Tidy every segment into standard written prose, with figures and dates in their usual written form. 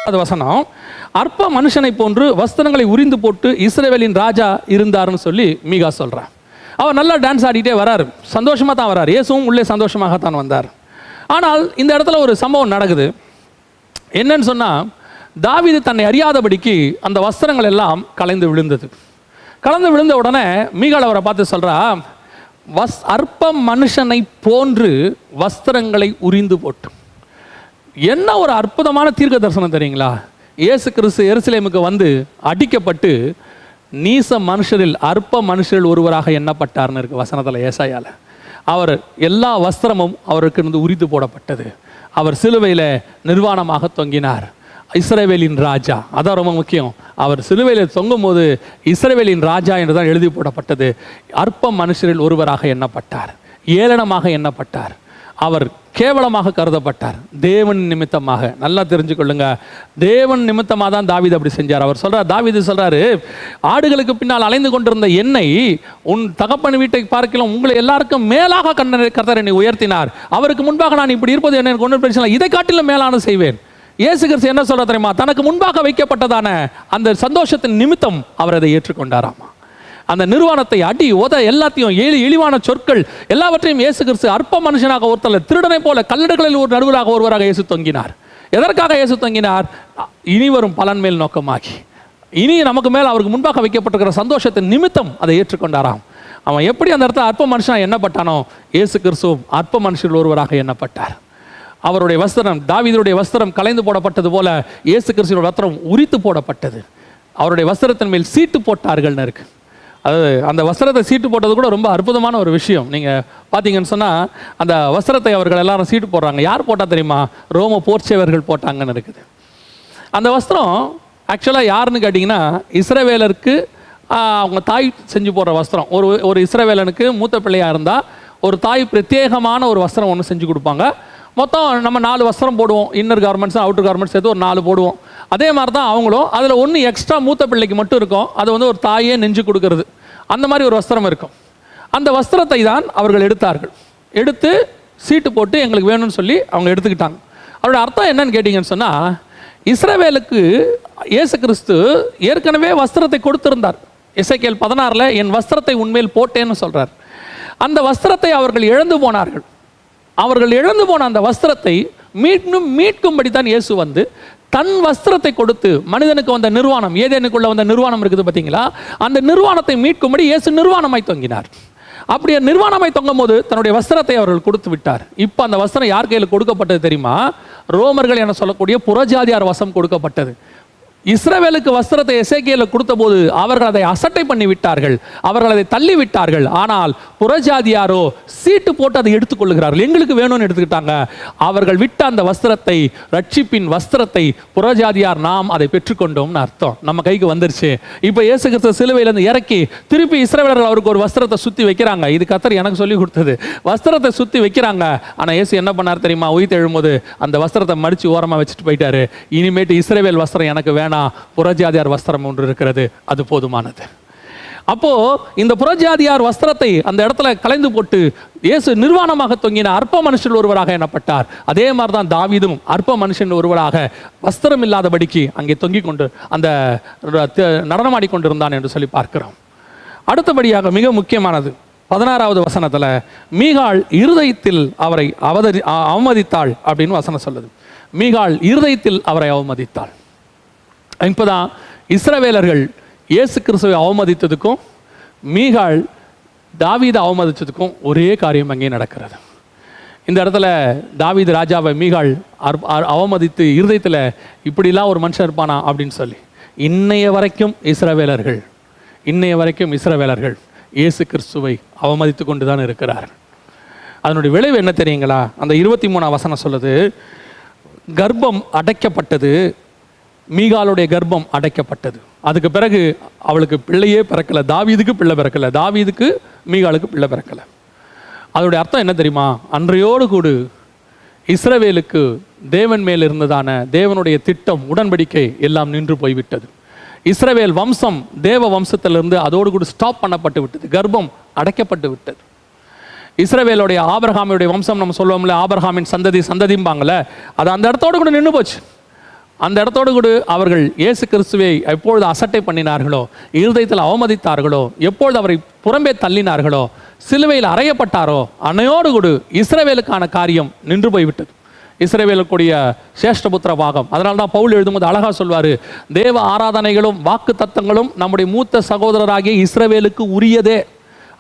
அது வசனம், அற்ப மனுஷனை போன்று வஸ்திரங்களை உரிந்து போட்டு இஸ்ரவேலின் ராஜா இருந்தார்னு சொல்லி மீகா சொல்கிறார். அவர் நல்லா டான்ஸ் ஆடிட்டே வராரு, சந்தோஷமாக தான் வரார். இயேசுவும் உள்ளே சந்தோஷமாகத்தான் வந்தார். ஆனால் இந்த இடத்துல ஒரு சம்பவம் நடக்குது. என்னன்னு சொன்னால், தாவீது தன்னை அறியாதபடிக்கு அந்த வஸ்திரங்கள் எல்லாம் கலைந்து விழுந்தது. கலந்து விழுந்த உடனே மீகாள் அவரை பார்த்து சொல்கிறா, அற்ப மனுஷனை போன்று வஸ்திரங்களை உரிந்து போட்டு. என்ன ஒரு அற்புதமான தீர்க்க தரிசனம் தெரியுங்களா? இயேசு கிறிஸ்து எருசலேமுக்கு வந்து அடிக்கப்பட்டு நீச மனுஷரில் அற்ப மனுஷரில் ஒருவராக எண்ணப்பட்டார்னு இருக்கு வசனத்தில், ஏசாயால. அவர் எல்லா வஸ்திரமும் அவருக்கு இருந்து உரித்து போடப்பட்டது. அவர் சிலுவையில் நிர்வாணமாக தொங்கினார். இஸ்ரவேலின் ராஜா, அதான் ரொம்ப முக்கியம். அவர் சிலுவையில் தொங்கும் போது இஸ்ரவேலின் ராஜா என்று தான் எழுதி போடப்பட்டது. அற்ப மனுஷரில் ஒருவராக எண்ணப்பட்டார், ஏளனமாக எண்ணப்பட்டார், அவர் கேவலமாக கருதப்பட்டார். தேவன் நிமித்தமாக, நல்லா தெரிஞ்சுக்கொள்ளுங்க, தேவன் நிமித்தமாக தான் தாவீது அப்படி செஞ்சார். அவர் சொல்றார், தாவீது சொல்றாரு, ஆடுகளுக்கு பின்னால் அலைந்து கொண்டிருந்த என்னை உன் தகப்பன் வீட்டை பார்க்கலாம் உங்களை எல்லாருக்கும் மேலாக கர்த்தர் என்னை உயர்த்தினார். அவருக்கு முன்பாக நான் இப்படி இருப்பது என்ன ஒன்றும் பிரச்சனை இல்லை, இதை காட்டிலும் மேலான செய்வேன். இயேசு கிறிஸ்து என்ன சொல்ற தெரியுமா? தனக்கு முன்பாக வைக்கப்பட்டதான அந்த சந்தோஷத்தின் நிமித்தம் அவர் அதை ஏற்றுக்கொண்டாராமா. அந்த நிர்வாணத்தை, அடி உத எல்லாத்தையும், இழிவான சொற்கள் எல்லாவற்றையும் இயேசு கிறிஸ்து அற்ப மனுஷனாக ஒருத்தர், திருடனை போல கல்லடுகளில் ஒரு நடுவராக ஒருவராக இயேசு தொங்கினார். எதற்காக இயேசு தொங்கினார்? இனி வரும் பலன் மேல் நோக்கமாக்கி, இனி நமக்கு மேல் அவருக்கு முன்பாக வைக்கப்பட்டிருக்கிற சந்தோஷத்தின் நிமித்தம் அதை ஏற்றுக்கொண்டாராம். அவன் எப்படி அந்த இடத்துல அற்ப மனுஷனாக எண்ணப்பட்டானோ, இயேசு கிறிஸ்துவும் அற்ப மனுஷர்கள் ஒருவராக எண்ணப்பட்டார். அவருடைய வஸ்திரம், தாவீதுடைய வஸ்திரம் கலைந்து போடப்பட்டது போல இயேசு கிறிஸ்துவின் வஸ்திரம் உரித்து போடப்பட்டது. அவருடைய வஸ்திரத்தின் மேல் சீட்டு போட்டார்கள்னு இருக்கு. அது அந்த வஸ்திரத்தை சீட்டு போட்டது கூட ரொம்ப அற்புதமான ஒரு விஷயம். நீங்கள் பார்த்தீங்கன்னு சொன்னால், அந்த வஸ்திரத்தை அவர்கள் எல்லாரும் சீட்டு போடுறாங்க. யார் போட்டால் தெரியுமா? ரோம போர்ச்சேவர்கள் போட்டாங்கன்னு இருக்குது. அந்த வஸ்திரம் ஆக்சுவலாக யாருன்னு கேட்டிங்கன்னா, இஸ்ரவேலருக்கு அவங்க தாய் செஞ்சு போடுற வஸ்திரம். ஒரு இஸ்ரவேலனுக்கு மூத்த பிள்ளையாக இருந்தால் ஒரு தாய் பிரத்யேகமான ஒரு வஸ்திரம் ஒன்று செஞ்சு கொடுப்பாங்க. மொத்தம் நம்ம 4 வஸ்திரம் போடுவோம், இன்னர் கார்மெண்ட்ஸ் அவுட்டர் கார்மெண்ட்ஸ் சேர்த்து ஒரு 4 போடுவோம். அதே மாதிரி தான் அவங்களும், அதில் ஒன்று எக்ஸ்ட்ரா மூத்த பிள்ளைக்கு மட்டும் இருக்கும், அது வந்து ஒரு தாயே நெஞ்சு கொடுக்கறது. அந்த மாதிரி ஒரு வஸ்திரம் இருக்கும். அந்த வஸ்திரத்தை தான் அவர்கள் எடுத்தார்கள். எடுத்து சீட்டு போட்டு எங்களுக்கு வேணும்னு சொல்லி அவங்க எடுத்துக்கிட்டாங்க. அவருடைய அர்த்தம் என்னன்னு கேட்டிங்கன்னு சொன்னால், இஸ்ரவேலுக்கு இயேசு கிறிஸ்து ஏற்கனவே வஸ்திரத்தை கொடுத்திருந்தார். எசேக்கியேல் 16 என் வஸ்திரத்தை உன்மேல் போட்டேன்னு சொல்கிறார். அந்த வஸ்திரத்தை அவர்கள் இழந்து போனார்கள். அவர்கள் இழந்து போன அந்த வஸ்திரத்தை மீட்கும்படி தான் இயேசு வந்து தன் வஸ்திரத்தை கொடுத்து, மனிதனுக்கு வந்த நிர்வாணம், ஏதேனுக்குள்ள வந்த நிர்வாணம் இருக்குது பார்த்தீங்களா, அந்த நிர்வாணத்தை மீட்கும்படி இயேசு நிர்வாணமாய் தொங்கினார். அப்படியே நிர்வாணமாய் தொங்கும் போது தன்னுடைய வஸ்திரத்தை அவர்கள் கொடுத்து விட்டார். இப்போ அந்த வஸ்திரம் யார் கையில் கொடுக்கப்பட்டது தெரியுமா? ரோமர்கள் என சொல்லக்கூடிய புறஜாதியார் வசம் கொடுக்கப்பட்டது. இஸ்ரவேலுக்கு வஸ்திரத்தை எசேக்கியேல் கொடுத்த போது அவர்கள் அதை அசட்டை பண்ணி விட்டார்கள், அவர்கள் அதை தள்ளி விட்டார்கள். ஆனால் புறஜாதியாரோ சீட்டு போட்டு அதை எடுத்துக்கொள்ளுகிறார்கள், எங்களுக்கு வேணும்னு எடுத்துக்கிட்டாங்க. அவர்கள் விட்ட அந்த வஸ்திரத்தை, ரட்சிப்பின் வஸ்திரத்தை புறஜாதியார் நாம் அதை பெற்றுக்கொண்டோம்னு அர்த்தம். நம்ம கைக்கு வந்துருச்சு. இப்போ இயேசு கிறிஸ்து சிலுவையிலிருந்து இறக்கி திருப்பி இஸ்ரவேலர்கள் அவருக்கு ஒரு வஸ்திரத்தை சுற்றி வைக்கிறாங்க. இது கர்த்தர் எனக்கு சொல்லி கொடுத்தது. வஸ்திரத்தை சுற்றி வைக்கிறாங்க. ஆனால் இயேசு என்ன பண்ணார் தெரியுமா? உயிர் எழும்போது அந்த வஸ்திரத்தை மடித்து ஓரமாக வச்சுட்டு போயிட்டாரு. இனிமேட்டு இஸ்ரவேல் வஸ்திரம் எனக்கு வேணாம், புறஜாதியார் வஸ்திரம் ஒன்று இருக்கிறது, அது போதுமானது. அப்போ இந்த புறஜாதியார் வஸ்திரத்தை அந்த இடத்துல கலைந்து போட்டு இயேசு நிர்வாணமாக தொங்கின அற்ப மனுஷன் ஒருவராக எண்ணப்பட்டார். அதே மாதிரி தான் தாவீதும் அற்ப மனுஷன் ஒருவராக வஸ்திரம் இல்லாதபடிக்கு அங்கே தொங்கிக் கொண்டு அந்த நடனமாடி கொண்டிருந்தான் என்று சொல்லி பார்க்கிறோம். அடுத்தபடியாக மிக முக்கியமானது 16வது வசனத்துல, மீகாள் இருதயத்தில் அவரை அவமதித்தாள் அப்படின்னு வசனம் சொல்லுது. மீகாள் இருதயத்தில் அவரை அவமதித்தாள். இப்போதான் இஸ்ரவேலர்கள் இயேசு கிறிஸ்துவை அவமதித்ததுக்கும் மீகாள் தாவீதை அவமதித்ததுக்கும் ஒரே காரியம் அங்கே நடக்கிறது. இந்த இடத்துல தாவீது ராஜாவை மீகாள் அவமதித்து இருதயத்தில் இப்படிலாம் ஒரு மனுஷன் இருப்பானா அப்படின்னு சொல்லி, இன்னைய வரைக்கும் இஸ்ரவேலர்கள் இயேசு கிறிஸ்துவை அவமதித்து கொண்டு தான் இருக்கிறார்கள். அதனுடைய விளைவு என்ன தெரியுங்களா? அந்த 23ஆம் வசனம் சொல்லுது, கர்ப்பம் அடைக்கப்பட்டது, மீகாளுடைய கர்ப்பம் அடைக்கப்பட்டது. அதுக்கு பிறகு அவளுக்கு பிள்ளையே பிறக்கலை, தாவீதுக்கு பிள்ளை பிறக்கலை, தாவீதுக்கு மீகாளுக்கு பிள்ளை பிறக்கலை. அதோடைய அர்த்தம் என்ன தெரியுமா? அன்றையோடு கூட இஸ்ரவேலுக்கு தேவன் மேல் இருந்ததான தேவனுடைய திட்டம், உடன்படிக்கை எல்லாம் நின்று போய்விட்டது. இஸ்ரவேல் வம்சம் தேவ வம்சத்திலிருந்து அதோடு கூட ஸ்டாப் பண்ணப்பட்டு விட்டது, கர்ப்பம் அடைக்கப்பட்டு விட்டது. இஸ்ரவேலுடைய ஆபிரகாமுடைய வம்சம் நம்ம சொல்லுவோம்ல, ஆபிரகாமின் சந்ததிம்பாங்கள்ல, அது அந்த இடத்தோடு கூட நின்று போச்சு. அந்த இடத்தோடு கூட அவர்கள் இயேசு கிறிஸ்துவை எப்பொழுது அசட்டை பண்ணினார்களோ, இருதயத்தில் அவமதித்தார்களோ, எப்பொழுது அவரை புறம்பே தள்ளினார்களோ, சிலுவையில் அறையப்பட்டாரோ, அன்னையோடு கூட இஸ்ரவேலுக்கான காரியம் நின்று போய்விட்டது. இஸ்ரவேலுக்குரிய சேஷ்டபுத்திர பாகம். அதனால தான் பவுல் எழுதும்போது அழகாக சொல்வார், தேவ ஆராதனைகளும் வாக்கு தத்தங்களும் நம்முடைய மூத்த சகோதரராகிய இஸ்ரவேலுக்கு உரியதே.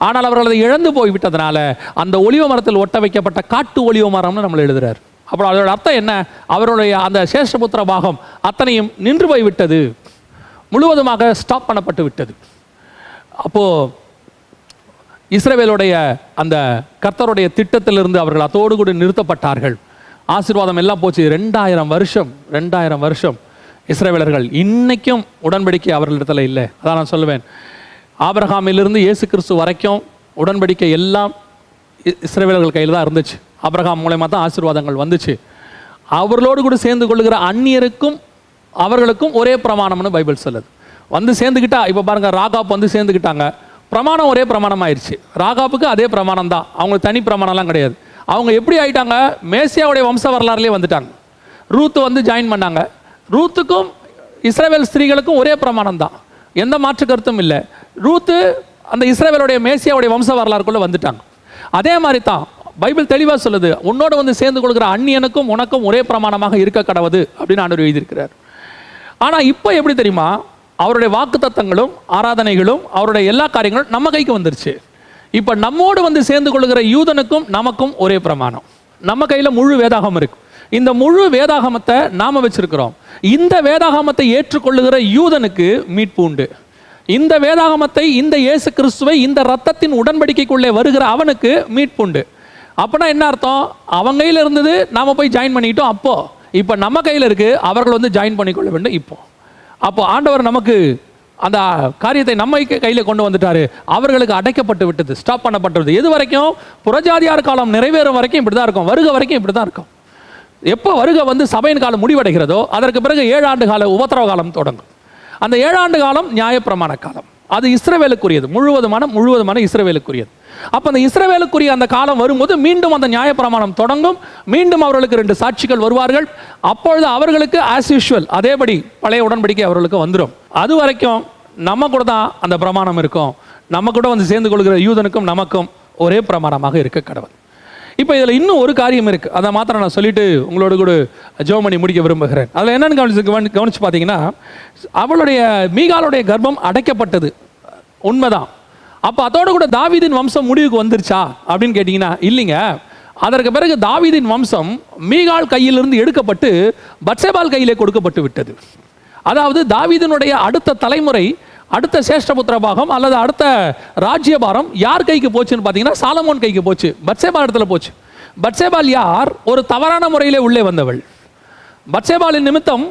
ஆனால் அவர்கள் அதை இழந்து போய்விட்டதுனால அந்த ஒலிவ மரத்தில் ஒட்ட வைக்கப்பட்ட காட்டு ஒலிவ மரம்னு நம்மளை எழுதுறார். அப்புறம் அதோட அர்த்தம் என்ன? அவருடைய அந்த சேஷ்டபுத்திர பாகம் அத்தனையும் நின்று போய்விட்டது, முழுவதுமாக ஸ்டாப் பண்ணப்பட்டு விட்டது. அப்போது இஸ்ரவேலுடைய அந்த கர்த்தருடைய திட்டத்திலிருந்து அவர்கள் அதோடு கூட நிறுத்தப்பட்டார்கள். ஆசீர்வாதம் எல்லாம் போச்சு. 2000 வருஷம் இஸ்ரவேலர்கள் இன்னைக்கும் உடன்படிக்கை அவர்களிடத்தில் இல்லை. அதான் நான் சொல்லுவேன், ஆபிரகாமிலிருந்து இயேசு கிறிஸ்து வரைக்கும் உடன்படிக்கை எல்லாம் இஸ்ரவேலர்கள் கையில் தான் இருந்துச்சு. ஆபிரகாம் மூலமா தான் ஆசீர்வாதங்கள் வந்துச்சு. அவர்களோடு கூட சேர்ந்து கொள்ளுகிற அந்நியருக்கும் அவர்களுக்கும் ஒரே பிரமாணம்னு பைபிள் சொல்லுது. வந்து சேர்ந்துக்கிட்டா, இப்போ பாருங்க, ராகாப் வந்து சேர்ந்துக்கிட்டாங்க, பிரமாணம் ஒரே பிரமாணம் ஆயிடுச்சு. ராகாப்புக்கு அதே பிரமாணம் தான், அவங்களுக்கு தனி பிரமாணம்லாம் கிடையாது. அவங்க எப்படி ஆயிட்டாங்க? மேசியாவுடைய வம்ச வரலாறுலேயே வந்துட்டாங்க. ரூத்து வந்து ஜாயின் பண்ணாங்க. ரூத்துக்கும் இஸ்ரவேல் ஸ்திரீகளுக்கும் ஒரே பிரமாணம் தான், எந்த மாற்று கருத்தும் இல்லை. ரூத்து அந்த இஸ்ரவேலுடைய மேசியாவுடைய வம்ச வரலாறுக்குள்ளே வந்துட்டாங்க. அதே மாதிரி தான் பைபிள் தெளிவாக சொல்லுது, உன்னோட வந்து சேர்ந்து கொள்கிற அந்நியனுக்கும் உனக்கும் ஒரே பிரமாணமாக இருக்க கடவுது அப்படின்னு ஆண்டவர் எழுதியிருக்கிறார். ஆனால் இப்போ எப்படி தெரியுமா? அவருடைய வாக்கு தத்தங்களும் ஆராதனைகளும் அவருடைய எல்லா காரியங்களும் நம்ம கைக்கு வந்துருச்சு. இப்போ நம்மோடு வந்து சேர்ந்து கொள்கிற யூதனுக்கும் நமக்கும் ஒரே பிரமாணம். நம்ம கையில் முழு வேதாகம் இருக்கு. இந்த முழு வேதாகமத்தை நாம வச்சிருக்கிறோம். இந்த வேதாகமத்தை ஏற்றுக்கொள்ளுகிற யூதனுக்கு மீட்பு உண்டு. இந்த வேதாகமத்தை, இந்த இயேசு கிறிஸ்துவை, இந்த ரத்தத்தின் உடன்படிக்கைக்குள்ளே வருகிற அவனுக்கு மீட்பு உண்டு. அப்போனா என்ன அர்த்தம்? அவங்க கையில் இருந்தது நாம போய் ஜாயின் பண்ணிக்கிட்டோம். இப்போ நம்ம கையில் இருக்கு, அவர்கள் வந்து ஜாயின் பண்ணிக்கொள்ள வேண்டும். அப்போ ஆண்டவர் நமக்கு அந்த காரியத்தை நம்ம கையில் கொண்டு வந்துட்டாரு. அவர்களுக்கு அடைக்கப்பட்டு விட்டது, ஸ்டாப் பண்ணப்பட்டது. எது வரைக்கும்? புறஜாதியார் காலம் நிறைவேறும் வரைக்கும் இப்படி தான் இருக்கும். வருகை வரைக்கும் இப்படி தான் இருக்கும். எப்போ வருகை வந்து சபையின் காலம் முடிவடைகிறதோ அதற்கு பிறகு 7 ஆண்டு கால உபத்திரவ காலம் தொடங்கும். அந்த 7 ஆண்டு காலம் நியாயப்பிரமாண காலம். அது இஸ்ரவேலுக்குரியது, முழுவதுமான இஸ்ரவேலுக்குரியது. அப்போ அந்த இஸ்ரவேலுக்குரிய அந்த காலம் வரும்போது மீண்டும் அந்த நியாயப்பிரமாணம் தொடங்கும். மீண்டும் அவர்களுக்கு 2 சாட்சிகள் வருவார்கள். அப்பொழுது அவர்களுக்கு ஆஸ் யூஷுவல் அதேபடி பழைய உடன்படிக்கை அவர்களுக்கு வந்துடும். அது வரைக்கும் நம்ம கூட தான் அந்த பிரமாணம் இருக்கும். நம்ம கூட வந்து சேர்ந்து கொள்கிற யூதனுக்கும் நமக்கும் ஒரே பிரமாணமாக இருக்க கடவுள். இப்போ இதில் இன்னும் ஒரு காரியம் இருக்குது, அதை மாத்திரம் நான் சொல்லிட்டு உங்களோட கூட ஜெபம் பண்ணி முடிக்க விரும்புகிறேன். அதில் என்னென்னு கவனிச்சு பார்த்தீங்கன்னா, அவளுடைய மீகாலுடைய கர்ப்பம் அடைக்கப்பட்டது உண்மைதான். அப்போ அதோடு கூட தாவீதின் வம்சம் முடிவுக்கு வந்துருச்சா அப்படின்னு கேட்டிங்கன்னா இல்லைங்க. அதற்கு பிறகு தாவீதின் வம்சம் மீகால் கையிலிருந்து எடுக்கப்பட்டு பத்சேபால் கையிலே கொடுக்கப்பட்டு விட்டது. அதாவது தாவீதினுடைய அடுத்த தலைமுறை, அடுத்த சேஷ்டபுத்திர பாகம் அல்லது அடுத்த ராஜ்யபாரம் யார் கைக்கு போச்சுன்னு பார்த்தீங்கன்னா சாலமோன் கைக்கு போச்சு, பத்சேபால் இடத்துல போச்சு. பத்சேபால் யார்? ஒரு தவறான முறையிலே உள்ளே வந்தவள். பத்சேபாலின் நிமித்தம்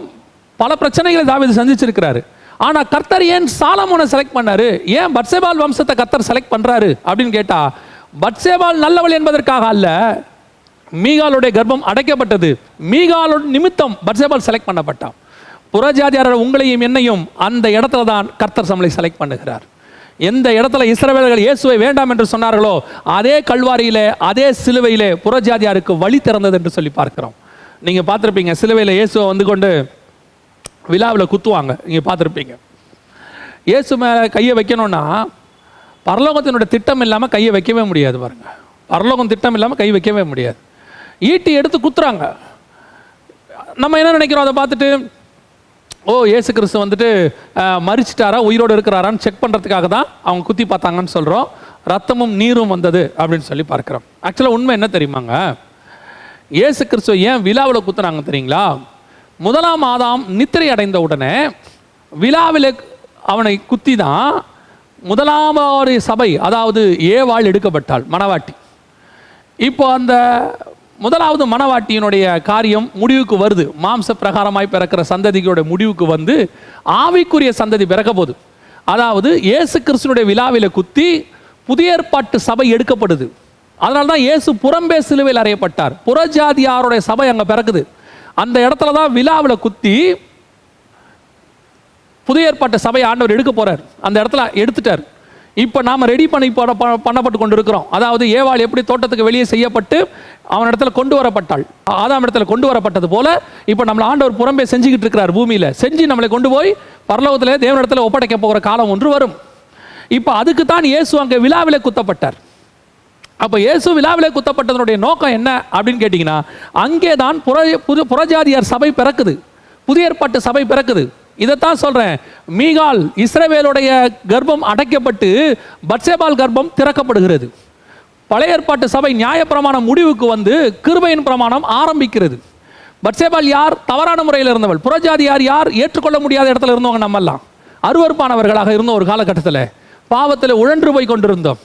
பல பிரச்சனைகளை தாவீது சந்திச்சிருக்கிறாரு. ஆனால் கர்த்தர் ஏன் சாலமோனை செலக்ட் பண்ணாரு? ஏன் பத்சேபால் வம்சத்தை கர்த்தர் செலக்ட் பண்றாரு அப்படின்னு கேட்டா, பத்சேபால் நல்லவள் என்பதற்காக அல்ல. மீகாலுடைய கர்ப்பம் அடைக்கப்பட்டது. மீகாலோட நிமித்தம் பத்சேபால் செலக்ட் பண்ணப்பட்டான். புறஜாதியார் உங்களையும் என்னையும் அந்த இடத்துல தான் கர்த்தர் நம்மளை செலக்ட் பண்ணுகிறார். எந்த இடத்துல இஸ்ரவேலர்கள் இயேசுவை வேண்டாம் என்று சொன்னார்களோ அதே கல்வாரியிலே, அதே சிலுவையிலே புறஜாதியாருக்கு வழி திறந்தது என்று சொல்லி பார்க்கிறோம். நீங்கள் பார்த்துருப்பீங்க, சிலுவையில் இயேசுவை வந்து கொண்டு விழாவில் குத்துவாங்க. நீங்கள் பார்த்துருப்பீங்க. இயேசு மேலே கையை வைக்கணும்னா பரலோகத்தினுடைய திட்டம் இல்லாமல் கையை வைக்கவே முடியாது. பாருங்க, பரலோகம் திட்டம் இல்லாமல் கை வைக்கவே முடியாது. ஈட்டி எடுத்து குத்துறாங்க. நம்ம என்ன நினைக்கிறோம்? அதை பார்த்துட்டு ஓ இயேசு கிறிஸ்து வந்துட்டு மரிச்சிட்டாரா உயிரோடு இருக்கிறாரான்னு செக் பண்ணுறதுக்காக தான் அவங்க குத்தி பார்த்தாங்கன்னு சொல்கிறோம். ரத்தமும் நீரும் வந்தது அப்படின்னு சொல்லி பார்க்குறோம். ஆக்சுவலாக உண்மை என்ன தெரியுமாங்க? இயேசு கிறிஸ்துவ ஏன் விழாவில் குத்துனாங்க தெரியுங்களா? முதலாம் ஆதாம் நித்திரை அடைந்த உடனே விழாவில் அவனை குத்தி தான் முதலாவது சபை, அதாவது ஏவாள் எடுக்கப்பட்டாள், மணவாட்டி. இப்போ அந்த முதலாவது மணவாட்டியினுடைய காரியம் முடிவுக்கு வருது. மாம்ச பிரகாரமாய் பிறக்கிற சந்ததிகளுடைய முடிவுக்கு வந்து ஆவிக்குரிய சந்ததி பிறக்க போகுது. அதாவது இயேசு கிறிஸ்துனுடைய விழாவில் குத்தி புதிய ஏற்பாட்டு சபை எடுக்கப்படுது. அதனால தான் இயேசு புறம்பே சிலுவையில் அறையப்பட்டார். புறஜாதியாருடைய சபை அங்கே பிறக்குது. அந்த இடத்துல தான் விழாவில் குத்தி புதிய ஏற்பாட்டு சபை ஆண்டவர் எடுக்க போறார். அந்த இடத்துல எடுத்துட்டார். இப்போ நாம் ரெடி பண்ணப்பட்டு கொண்டு இருக்கிறோம். அதாவது ஏவாள் எப்படி தோட்டத்துக்கு வெளியே செய்யப்பட்டு அவன் இடத்துல கொண்டு வரப்பட்டாள், ஆதாம் இடத்துல கொண்டு வரப்பட்டது போல இப்போ நம்மளை ஆண்டவர் புறம்பே செஞ்சுக்கிட்டு இருக்கிறார். பூமியில் செஞ்சு நம்மளை கொண்டு போய் பரலோகத்தில் தேவனிடத்தில் ஒப்படைக்க போகிற காலம் ஒன்று வரும். இப்போ அதுக்கு தான் இயேசு அங்கே விழாவிலே குத்தப்பட்டார். அப்போ இயேசு விழாவிலே குத்தப்பட்டதனுடைய நோக்கம் என்ன அப்படின்னு கேட்டிங்கன்னா, அங்கே தான் புறஜாதியார் சபை பிறக்குது, புதிய ஏற்பாட்டு சபை பிறக்குது. இதைத்தான் சொல்கிறேன், மீகால் இஸ்ரவேலுடைய கர்ப்பம் அடைக்கப்பட்டு பத்சேபால் கர்ப்பம் திறக்கப்படுகிறது. பழைய ஏற்பாட்டு சபை நியாயப்பிரமாணம் முடிவுக்கு வந்து கிருபையின் பிரமாணம் ஆரம்பிக்கிறது. பத்சேபால் யார்? தவறான முறையில் இருந்தவள். புறஜாதியார் யார்? ஏற்றுக்கொள்ள முடியாத இடத்துல இருந்தவங்க. நம்மெல்லாம் அருவருப்பானவர்களாக இருந்தோம். ஒரு காலகட்டத்தில் பாவத்தில் உழன்று போய் கொண்டிருந்தோம்,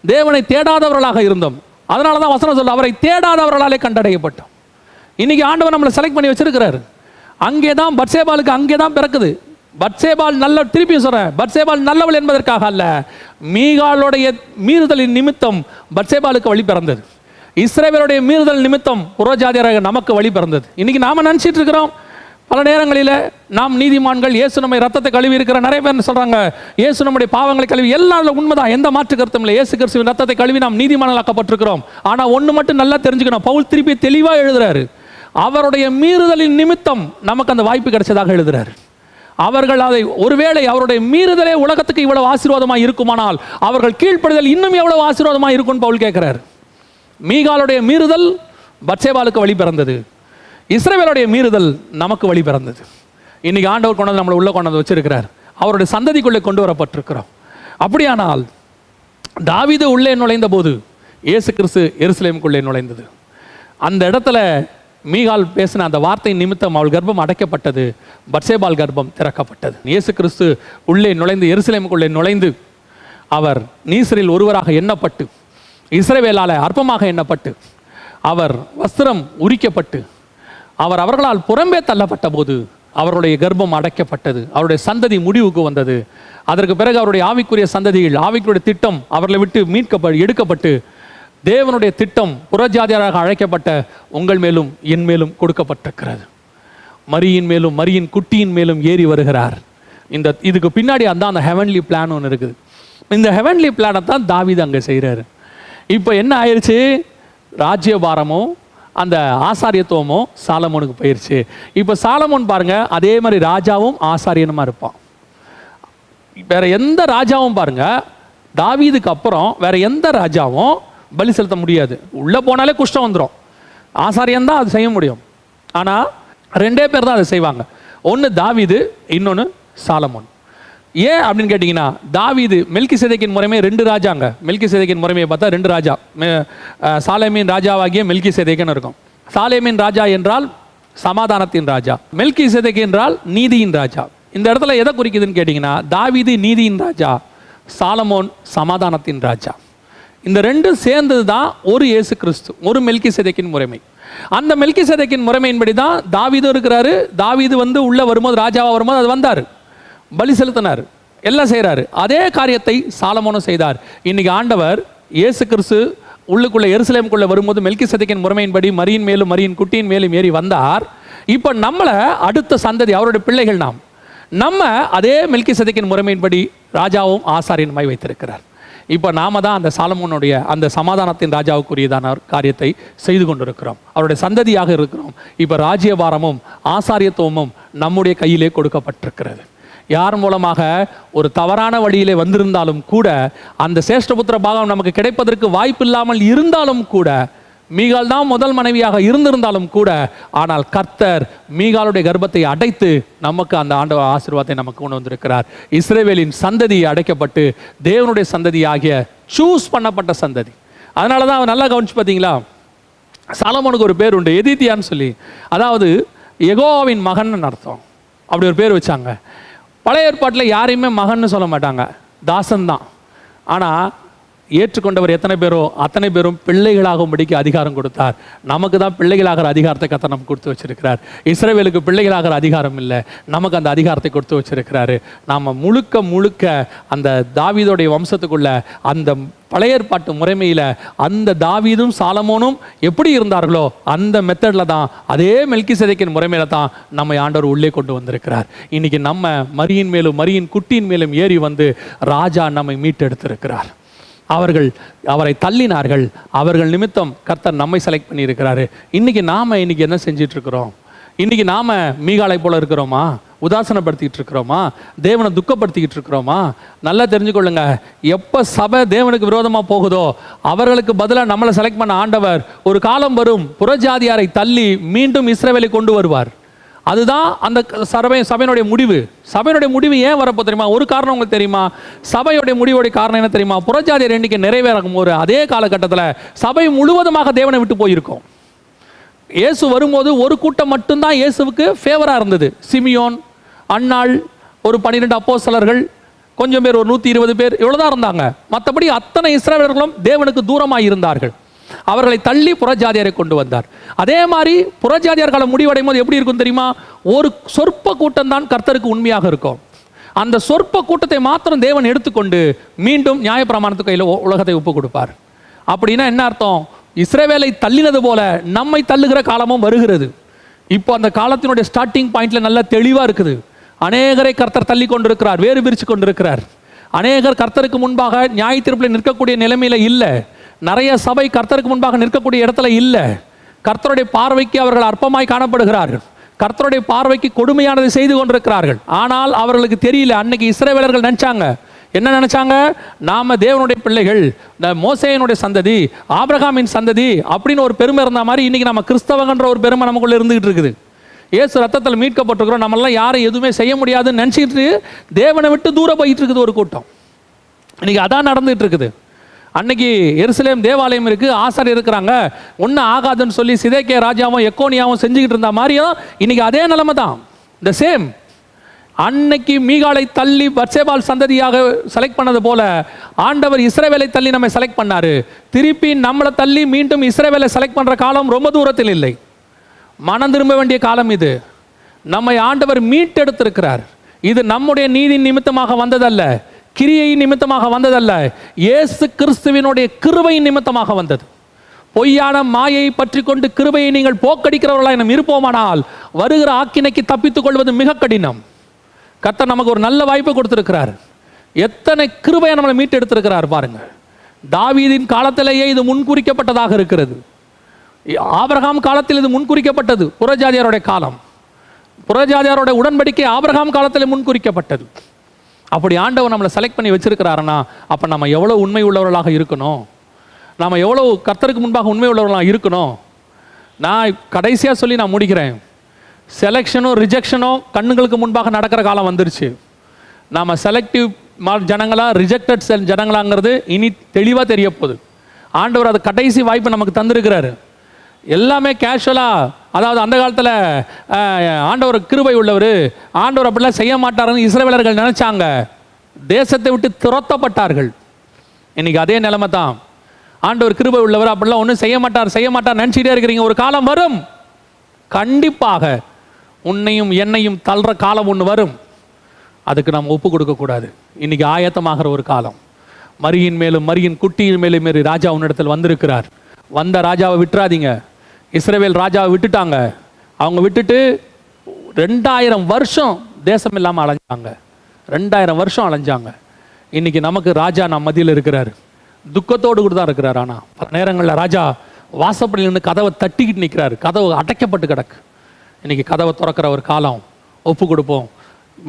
தேவனை தேடாதவர்களாக இருந்தோம். அதனால தான் வசனம் சொல்ல, அவரை தேடாதவர்களாலே கண்டடையப்பட்டோம். இன்னைக்கு ஆண்டவர் நம்மளை செலக்ட் பண்ணி வச்சிருக்கிறாரு. அங்கே தான் பத்சேபாலுக்கு அங்கே தான் பிறக்குது. பத்சேபால் நல்ல, திருப்பியும் சொல்றேன், பத்சேபால் நல்லவள் என்பதற்காக அல்ல, மீகாலுடைய மீறுதலின் நிமித்தம் பத்சேபாலுக்கு வழி பிறந்தது. இஸ்ரவேலுடைய மீறுதல் நிமித்தம் புறஜாதியராக நமக்கு வழி பிறந்தது. இன்னைக்கு நாம நினைச்சிட்டு இருக்கிறோம், பல நேரங்களில் நாம் நீதிமான்கள், இயேசு நம்மை ரத்தத்தை கழுவி இருக்கிற நிறைய பேர் சொல்றாங்க, இயேசு நம்முடைய பாவங்களை கழுவி, எல்லாம் உண்மைதான், எந்த மாற்று கருத்தும் இல்லை. இயேசு கிறிஸ்துவின் ரத்தத்தை கழுவி நாம் நீதிமான்களாக்கப்பட்டிருக்கிறோம். ஆனா ஒன்று மட்டும் நல்லா தெரிஞ்சுக்கணும், பவுல் திருப்பி தெளிவாக எழுதுறாரு, அவருடைய மீறுதலின் நிமித்தம் நமக்கு அந்த வாய்ப்பு கிடைச்சதாக எழுதுறாரு. அவர்கள் அதை, ஒருவேளை அவருடைய மீறுதலே உலகத்துக்கு இவ்வளவு ஆசீர்வாதமாக இருக்குமானால் அவர்கள் கீழ்ப்படுதல் இன்னும் எவ்வளவு ஆசீர்வாதமாக இருக்கும்னு பவுல் கேட்கிறார். மீகாலுடைய மீறுதல் பத்சேபாலுக்கு வழி பிறந்தது, இஸ்ரவேலுடைய மீறுதல் நமக்கு வழி பிறந்தது. இன்னைக்கு ஆண்டவர் கொண்டு நம்மளை உள்ள கொண்டு வச்சிருக்கிறார், அவருடைய சந்ததிக்குள்ளே கொண்டு வரப்பட்டிருக்கிறோம். அப்படியானால் தாவீது உள்ளே நுழைந்த போது இயேசு கிறிஸ்து எருசலேமுக்குள்ளே நுழைந்தது. அந்த இடத்துல மீகால் பேசின அந்த வார்த்தை நிமித்தம் அவள் கர்ப்பம் அடைக்கப்பட்டது, பத்சேபால் கர்ப்பம் திறக்கப்பட்டது. இயேசு கிறிஸ்து உள்ளே நுழைந்து, எருசலேமுக்குள்ளே நுழைந்து, அவர் நீசரில் ஒருவராக எண்ணப்பட்டு, இஸ்ரவேலால் அற்பமாக எண்ணப்பட்டு, அவர் வஸ்திரம் உரிக்கப்பட்டு, அவர் அவர்களால் புறம்பே தள்ளப்பட்ட போது அவருடைய கர்ப்பம் அடைக்கப்பட்டது, அவருடைய சந்ததி முடிவுக்கு வந்தது. அதற்கு பிறகு அவருடைய ஆவிக்குரிய சந்ததிகள், ஆவிக்குரிய திட்டம் அவர்களை விட்டு எடுக்கப்பட்டு தேவனுடைய திட்டம் புறஜாதியராக அழைக்கப்பட்ட உங்கள் மேலும் என் மேலும் கொடுக்கப்பட்டிருக்கிறது. மரியின் மேலும், மரியின் குட்டியின் மேலும் ஏறி வருகிறார். இதுக்கு பின்னாடி அந்த ஹெவன்லி பிளான் ஒன்று இருக்குது. இந்த ஹெவன்லி பிளானை தான் தாவீது அங்கே செய்கிறாரு. இப்போ என்ன ஆயிடுச்சு, ராஜ்யபாரமோ அந்த ஆசாரியத்துவமோ சாலமோனுக்கு போயிடுச்சு. இப்போ சாலமோன் பாருங்க, அதே மாதிரி ராஜாவும் ஆசாரியனுமா இருப்பான். வேற எந்த ராஜாவும் பாருங்க, தாவீதுக்கு அப்புறம் வேற எந்த ராஜாவும் பலி செலுத்த முடியாது. உள்ளே போனாலே குஷ்டம் வந்துடும். ஆசாரியன் தான் அது செய்ய முடியும். ஆனால் ரெண்டே பேர் தான் அதை செய்வாங்க, ஒன்று தாவீது, இன்னொன்று சாலமோன். ஏன் அப்படின்னு கேட்டிங்கன்னா, தாவீது மெல்கிசேதேக்கின் முறைமே ரெண்டு ராஜாங்க. மெல்கிசேதேக்கின் முறைமையை பார்த்தா ரெண்டு ராஜா, சாலேமின் ராஜாவாகிய மெல்கிசேதேக்குன்னு இருக்கும். சாலேமின் ராஜா என்றால் சமாதானத்தின் ராஜா, மெல்கிசேதேக் என்றால் நீதியின் ராஜா. இந்த இடத்துல எதை குறிக்குதுன்னு கேட்டிங்கன்னா, தாவீது நீதியின் ராஜா, சாலமோன் சமாதானத்தின் ராஜா. இந்த ரெண்டும் சேர்ந்தது தான் ஒரு இயேசு கிறிஸ்து, ஒரு மெல்கிசேதேக்கின் முறைமை. அந்த மெல்கிசேதேக்கின் முறைமையின்படி தான் தாவீது இருக்கிறாரு. தாவீது உள்ள வரும்போது, ராஜாவா வரும்போது அது வந்தார், பலி செலுத்தினார், எல்லாம் செய்கிறாரு. அதே காரியத்தை சாலமோனும் செய்தார். இன்னைக்கு ஆண்டவர் இயேசு கிறிஸ்து உள்ளுக்குள்ள எருசலேமுக்குள்ள வரும்போது மெல்கிசேதேக்கின் முறைமையின்படி மரியின் மேலும் மரியின் குட்டியின் மேலும் ஏறி வந்தார். இப்போ நம்மளை அடுத்த சந்ததி, அவருடைய பிள்ளைகள் நம்ம அதே மெல்கிசேதேக்கின் முறைமையின்படி ராஜாவும் ஆசாரியனுமாய் வைத்திருக்கிறார். இப்போ நாம தான் அந்த சாலமோனுடைய அந்த சமாதானத்தின் ராஜாவுக்குரியதான காரியத்தை செய்து கொண்டிருக்கிறோம், அவருடைய சந்ததியாக இருக்கிறோம். இப்போ ராஜ்யபாரமும் ஆசாரியத்துவமும் நம்முடைய கையிலே கொடுக்கப்பட்டிருக்கிறது. யார் மூலமாக? ஒரு தவறான வழியிலே வந்திருந்தாலும் கூட, அந்த சேஷ்டபுத்திர பாகம் நமக்கு கிடைப்பதற்கு வாய்ப்பு இல்லாமல் இருந்தாலும் கூட, மீகால் தான் முதல் மனைவியாக இருந்திருந்தாலும் கூட, ஆனால் கர்த்தர் மீகாலுடைய கர்ப்பத்தை அடைத்து நமக்கு அந்த ஆண்டவர் ஆசீர்வாதத்தை நமக்கு கொண்டு வந்திருக்கிறார். இஸ்ரவேலின் சந்ததி அடைக்கப்பட்டு தேவனுடைய சந்ததி ஆகிய சூஸ் பண்ணப்பட்ட சந்ததி. அதனால தான் அவன் நல்லா கவனிச்சு பார்த்தீங்களா, சாலமோனுக்கு ஒரு பேர் உண்டு, எதித்தியான்னு சொல்லி. அதாவது யெகோவாவின் மகன் அர்த்தம். அப்படி ஒரு பேர் வச்சாங்க. பழைய ஏற்பாட்டில் யாரையுமே மகன்னு சொல்ல மாட்டாங்க, தாசன் தான். ஆனால் ஏற்றுக்கொண்டவர் எத்தனை பேரோ அத்தனை பேரும் பிள்ளைகளாகும்படிக்கு அதிகாரம் கொடுத்தார். நமக்கு தான் பிள்ளைகளாகிற அதிகாரத்தை கர்த்தர் நமக்கு கொடுத்து வச்சிருக்கிறார். இஸ்ரவேலுக்கு பிள்ளைகளாகிற அதிகாரம் இல்லை, நமக்கு அந்த அதிகாரத்தை கொடுத்து வச்சிருக்கிறாரு. நாம் முழுக்க அந்த தாவீதுடைய வம்சத்துக்குள்ள அந்த பழைய ஏற்பாட்டு முறைமையில் அந்த தாவீதும் சாலமோனும் எப்படி இருந்தார்களோ அந்த மெத்தடில் தான், அதே மெல்கிசேதேக்கின் முறைமையில தான் நம்மை ஆண்டவர் உள்ளே கொண்டு வந்திருக்கிறார். இன்னைக்கு நம்ம மரியின் மேலும் மரியின் குட்டியின் மேலும் ஏறி வந்து ராஜா நம்மை மீட்டெடுத்திருக்கிறார். அவரை தள்ளினார்கள், அவர்கள் நிமித்தம் கர்த்தர் நம்மை செலக்ட் பண்ணியிருக்கிறாரு. இன்னைக்கு என்ன செஞ்சிட்டு இருக்கிறோம்? இன்னைக்கு நாம மீகாலை போல இருக்கிறோமா? உதாசனப்படுத்திட்டு இருக்கிறோமா? தேவனை துக்கப்படுத்திக்கிட்டு இருக்கிறோமா? நல்லா தெரிஞ்சுக்கொள்ளுங்க, எப்ப சபை தேவனுக்கு விரோதமா போகுதோ அவர்களுக்கு பதிலாக நம்மளை செலக்ட் பண்ண ஆண்டவர் ஒரு காலம் வரும், புறஜாதியாரை தள்ளி மீண்டும் இஸ்ரவேலை கொண்டு வருவார். அதுதான் அந்த சபையினுடைய முடிவு. சபையினுடைய முடிவு ஏன் வரப்போ தெரியுமா? ஒரு காரணம் உங்களுக்கு தெரியுமா? சபையுடைய முடிவுடைய காரணம் என்ன தெரியுமா? புறஜாதியர் எண்ணிக்கை நிறைவேறும் போது அதே காலகட்டத்தில் சபை முழுவதுமாக தேவனை விட்டு போயிருக்கும். இயேசு வரும்போது ஒரு கூட்டம் மட்டும்தான் இயேசுவுக்கு ஃபேவராக இருந்தது. சிமியோன், அன்னாள், ஒரு 12 அப்போஸ்தலர்கள், கொஞ்சம் பேர், ஒரு 120 பேர், இவ்வளோதான் இருந்தாங்க. மற்றபடி அத்தனை இஸ்ரவேலர்களும் தேவனுக்கு தூரமாக இருந்தார்கள். அவர்களை தள்ளி புறஜாதியாரை கொண்டு வந்தார். அதே மாதிரி புறஜாதியார் காலம் முடிவடையும் போது எப்படி இருக்கும் தெரியுமா? ஒரு சொற்ப கூட்டம் தான் கர்த்தருக்கு உண்மையாக இருக்கும். அந்த சொற்ப கூட்டத்தை மாத்திரம் தேவன் எடுத்துக்கொண்டு மீண்டும் நியாயப்பிரமாணத்துக்கு கையில் உலகத்தை ஒப்பு கொடுப்பார். அப்படின்னா என்ன அர்த்தம்? இஸ்ரவேலை தள்ளினது போல நம்மை தள்ளுகிற காலமும் வருகிறது. இப்போ அந்த காலத்தினுடைய ஸ்டார்டிங் பாயிண்ட்ல நல்லா தெளிவாக இருக்குது. அநேகரை கர்த்தர் தள்ளி கொண்டிருக்கிறார், வேறு பிரித்து கொண்டிருக்கிறார். அநேகர் கர்த்தருக்கு முன்பாக நியாய தீர்ப்பில் நிற்கக்கூடிய நிலைமையில இல்லை. நிறைய சபை கர்த்தருக்கு முன்பாக நிற்கக்கூடிய இடத்துல இல்லை. கர்த்தருடைய பார்வைக்கு அவர்கள் அற்பமாய் காணப்படுகிறார்கள். கர்த்தருடைய பார்வைக்கு கொடுமையானதை செய்து கொண்டிருக்கிறார்கள். ஆனால் அவர்களுக்கு தெரியல. அன்னைக்கு இஸ்ரவேலர்கள் நினைச்சாங்க, என்ன நினைச்சாங்க? நாம தேவனுடைய பிள்ளைகள், மோசேயினுடைய சந்ததி, ஆபிரகாமின் சந்ததி அப்படின்னு ஒரு பெருமை இருந்த மாதிரி இன்னைக்கு நம்ம கிறிஸ்தவங்கன்ற ஒரு பெருமை நமக்குள்ள இருந்துகிட்டு இருக்குது. இயேசு ரத்தத்தில் மீட்கப்பட்டிருக்கிறோம், நம்மளாம் யாரும் எதுவுமே செய்ய முடியாதுன்னு நினச்சிட்டு தேவனை விட்டு தூரம் போயிட்டு இருக்குது ஒரு கூட்டம். இன்னைக்கு அதான் நடந்துகிட்டு இருக்குது. அன்னைக்கு எருசலேம் தேவாலயம் இருக்கு, ஆசாரியர் இருக்கிறாங்க, ஒன்றும் ஆகாதுன்னு சொல்லி சிதேக்கியா ராஜாவும் எக்கோனியாவும் செஞ்சுக்கிட்டு இருந்த மாதிரியும் இன்னைக்கு அதே நிலைமை தான். The same. அன்னைக்கு மீகாலை தள்ளி பத்சேபால் சந்ததியாக செலக்ட் பண்ணது போல ஆண்டவர் இஸ்ரவேலை தள்ளி நம்மை செலக்ட் பண்ணாரு. திருப்பி நம்மளை தள்ளி மீண்டும் இஸ்ரவேலை செலக்ட் பண்ற காலம் ரொம்ப தூரத்தில் இல்லை. மனம் திரும்ப வேண்டிய காலம் இது. நம்மை ஆண்டவர் மீட்டெடுத்திருக்கிறார். இது நம்முடைய நீதி நிமித்தமாக வந்ததல்ல, கிரியை நிமித்தமாக வந்ததல்ல, இயேசு கிறிஸ்துவினுடைய கிருபை நிமித்தமாக வந்தது. பொய்யான மாயை பற்றி கொண்டு கிருபையை நீங்கள் போக்கடிக்கிறவர்களாக நாம் இருப்போமானால் வருகிற ஆக்கினைக்கு தப்பித்துக் கொள்வது மிக கடினம். கர்த்தர் நமக்கு ஒரு நல்ல வாய்ப்பை கொடுத்திருக்கிறார். எத்தனை கிருபையை நம்மளை மீட்டெடுத்திருக்கிறார் பாருங்க. தாவீதின் காலத்திலேயே இது முன்குறிக்கப்பட்டதாக இருக்கிறது. ஆபிரகாம் காலத்தில் இது முன்குறிக்கப்பட்டது. புறஜாதியாருடைய காலம், புறஜாதியாருடைய உடன்படிக்கை ஆபிரகாம் காலத்தில் முன்குறிக்கப்பட்டது. அப்படி ஆண்டவர் நம்மளை செலக்ட் பண்ணி வச்சிருக்கிறாருன்னா அப்போ நம்ம எவ்வளோ உண்மை உள்ளவர்களாக இருக்கணும், நாம் எவ்வளோ கர்த்தருக்கு முன்பாக உண்மை உள்ளவர்களாக இருக்கணும். நான் கடைசியாக சொல்லி நான் முடிக்கிறேன். செலெக்ஷனோ ரிஜெக்ஷனோ கண்ணுங்களுக்கு முன்பாக நடக்கிற காலம் வந்துருச்சு. நாம் செலக்டிவ் ஜனங்களா ரிஜெக்டட் ஜனங்களாங்கிறது இனி தெளிவாக தெரிய போகுது. ஆண்டவர் அது கடைசி வாய்ப்பு நமக்கு தந்திருக்கிறாரு. எல்லாமே கேஷுவலாக, அதாவது அந்த காலத்தில் ஆண்டவர் கிருபை உள்ளவர், ஆண்டவர் அப்படிலாம் செய்ய மாட்டாருன்னு இஸ்ரவேலர்கள் நினைச்சாங்க, தேசத்தை விட்டு துரத்தப்பட்டார்கள். இன்னைக்கு அதே நிலைமை தான். ஆண்டவர் கிருபை உள்ளவர், அப்படிலாம் ஒன்றும் செய்ய மாட்டார் நினச்சிட்டே இருக்கிறீங்க. ஒரு காலம் வரும், கண்டிப்பாக உன்னையும் என்னையும் தள்ளுற காலம் ஒன்று வரும். அதுக்கு நாம் ஒப்பு கொடுக்கக்கூடாது. இன்னைக்கு ஆயத்தமாகிற ஒரு காலம். மரியின் மேலும் மரியின் குட்டியின் மேலும் மாரி ராஜா உன்னிடத்தில் வந்திருக்கிறார். வந்த ராஜாவை விட்டுறாதீங்க. இஸ்ரவேல் ராஜாவை விட்டுட்டாங்க. அவங்க விட்டுட்டு 2000 வருஷம் தேசம் இல்லாமல் அலைஞ்சாங்க. 2000 வருஷம் அலைஞ்சாங்க. இன்னைக்கு நமக்கு ராஜா நம்ம மத்தியில் இருக்கிறார். துக்கத்தோடு கூட தான் இருக்கிறார். ஆனால் பல நேரங்களில் ராஜா வாசப்படியில் இருந்து கதவை தட்டிக்கிட்டு நிற்கிறாரு. கதவு அடைக்கப்பட்டு கிடக்கு. இன்னைக்கு கதவை திறக்கிற ஒரு காலம். ஒப்பு கொடுப்போம்.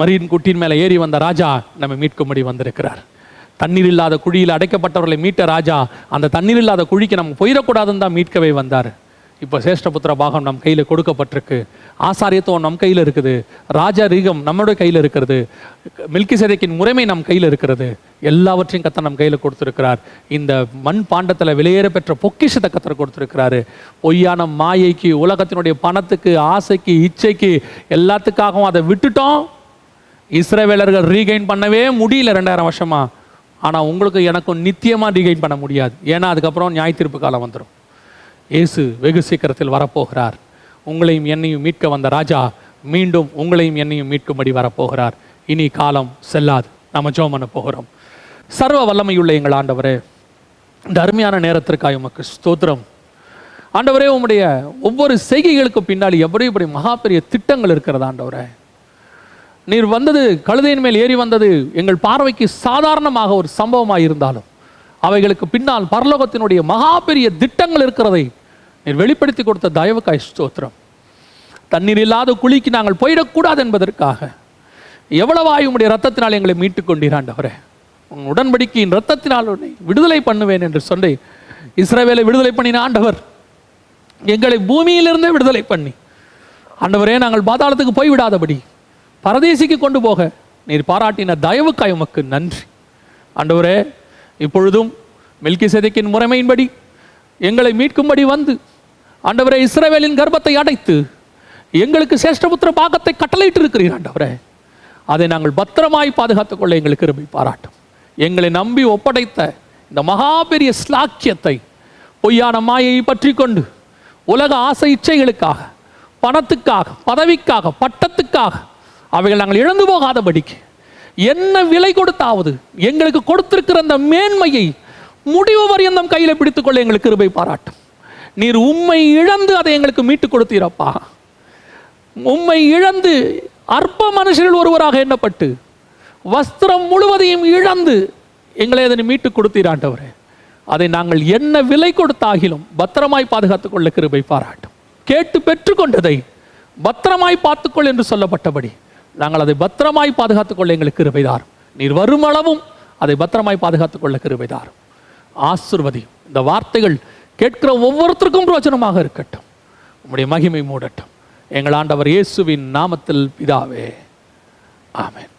மரியின் குட்டியின் மேலே ஏறி வந்த ராஜா நம்ம மீட்கும்படி வந்திருக்கிறார். தண்ணீர் இல்லாத குழியில் அடைக்கப்பட்டவர்களை மீட்ட ராஜா அந்த தண்ணீர் இல்லாத குழிக்கு நம்ம போயிடக்கூடாதுன்னு தான் மீட்கவே வந்தார். இப்போ சேஷ்டபுத்திர பாகம் நம் கையில் கொடுக்கப்பட்டிருக்கு. ஆசாரியத்துவம் நம் கையில் இருக்குது. ராஜா ரீகம் நம்மளுடைய கையில் இருக்கிறது. மெல்கிசேதேக்கின் முறைமை நம் கையில் இருக்கிறது. எல்லாவற்றையும் கர்த்தர் நம் கையில் கொடுத்துருக்கிறார். இந்த மண் பாண்டத்தில் விலையேற பெற்ற பொக்கிஷத்தை கர்த்தர் கொடுத்துருக்கிறாரு. பொய்யான மாயைக்கு, உலகத்தினுடைய பணத்துக்கு, ஆசைக்கு, இச்சைக்கு, எல்லாத்துக்காகவும் அதை விட்டுட்டோம். இஸ்ரவேலர்கள் ரீகெயின் பண்ணவே முடியல 2000 வருஷமா. ஆனால் உங்களுக்கு எனக்கும் நித்தியமாக ரீகைன் பண்ண முடியாது. ஏன்னா அதுக்கப்புறம் நியாய தீர்ப்பு காலம் வந்துடும். இயேசு வெகு சீக்கிரத்தில் வரப்போகிறார். உங்களையும் என்னையும் மீட்க வந்த ராஜா மீண்டும் உங்களையும் என்னையும் மீட்கும்படி வரப்போகிறார். இனி காலம் செல்லாது. நம்ம ஜெபம் பண்ண போகிறோம். சர்வ வல்லமையுள்ள எங்கள் ஆண்டவரே, இந்த அருமையான நேரத்திற்காக உமக்கு ஸ்தோத்திரம். ஆண்டவரே, உம்முடைய ஒவ்வொரு செய்கைகளுக்கு பின்னாடி எப்படி மகா பெரிய திட்டங்கள் இருக்கிறது. ஆண்டவரே, நீர் வந்தது, கழுதையின் மேல் ஏறி வந்தது எங்கள் பார்வைக்கு சாதாரணமாக ஒரு சம்பவமாக இருந்தாலும் அவைகளுக்கு பின்னால் பரலோகத்தினுடைய மகா பெரிய திட்டங்கள் இருக்கிறதை நீர் வெளிப்படுத்தி கொடுத்த தயவுக்காய் ஸ்தோத்திரம். தண்ணீர் இல்லாத குழிக்கு நாங்கள் போயிடக்கூடாது என்பதற்காக எவ்வளவாய் உம்முடைய ரத்தத்தினால் எங்களை மீட்டுக் கொண்டீர். ஆண்டவரே, உன் உடன்படிக்கையின் ரத்தத்தினால் உன்னை விடுதலை பண்ணுவேன் என்று சொல்லி இஸ்ரவேலை விடுதலை பண்ணின ஆண்டவர், எங்களை பூமியிலிருந்தே விடுதலை பண்ணி ஆண்டவரே நாங்கள் பாதாளத்துக்கு போய்விடாதபடி பரதேசிக்கு கொண்டு போக நீர் பாராட்டின தயவுக்காய் உமக்கு நன்றி. ஆண்டவரே, இப்பொழுதும் மெல்கிசேதேக்கின் முறைமையின்படி எங்களை மீட்கும்படி வந்து ஆண்டவரே இஸ்ரவேலின் கர்ப்பத்தை அடைத்து எங்களுக்கு சேஷ்டபுத்திர பாகத்தை கட்டளையிட்டு இருக்கிறீர். ஆண்டவரே, அதை நாங்கள் பத்திரமாய் பாதுகாத்துக் கொள்ள எங்களுக்கு கிருபை பாராட்டும். எங்களை நம்பி ஒப்படைத்த இந்த மகா பெரிய ஸ்லாக்கியத்தை பொய்யான மாயை பற்றி கொண்டு உலக ஆசை இச்சைகளுக்காக, பணத்துக்காக, பதவிக்காக, பட்டத்துக்காக அவைகள் நாங்கள் இழந்து போகாதபடிக்கு என்ன விலை கொடுத்தாவது எங்களுக்கு கொடுத்திருக்கிற அந்த மேன்மையை முடிவு வரையும் கையில் பிடித்துக்கொள்ள எங்களுக்கு கிருபை பாராட்டும். நீர் உம்மை இழந்து அதை எங்களுக்கு மீட்டு கொடுத்தீரப்பா. உம்மை இழந்து அற்ப மனுஷர்கள் ஒருவராக எண்ணப்பட்டு வஸ்திரம் முழுவதையும் இழந்து எங்களை அதனை மீட்டு கொடுத்தீராண்டவரே. அதை நாங்கள் என்ன விலை கொடுத்தாகிலும் பத்திரமாய் பாதுகாத்துக் கொள்ள கிருபை பாராட்டும். கேட்டு பெற்றுக்கொண்டதை பத்திரமாய் பார்த்துக்கொள் என்று சொல்லப்பட்டபடி நாங்கள் அதை பத்திரமாய் பாதுகாத்துக் கொள்ள எங்களுக்கு கிருபை தாரும். நீர் வரும் அளவும் அதை பத்திரமாய் பாதுகாத்துக் கொள்ள கிருபை தாரும். ஆசீர்வதியும். இந்த வார்த்தைகள் கேட்கிற ஒவ்வொருத்தருக்கும் பிரயோஜனமாக இருக்கட்டும். உம்முடைய மகிமை மூடட்டும். எங்கள் ஆண்டவர் இயேசுவின் நாமத்தில் பிதாவே, ஆமென்.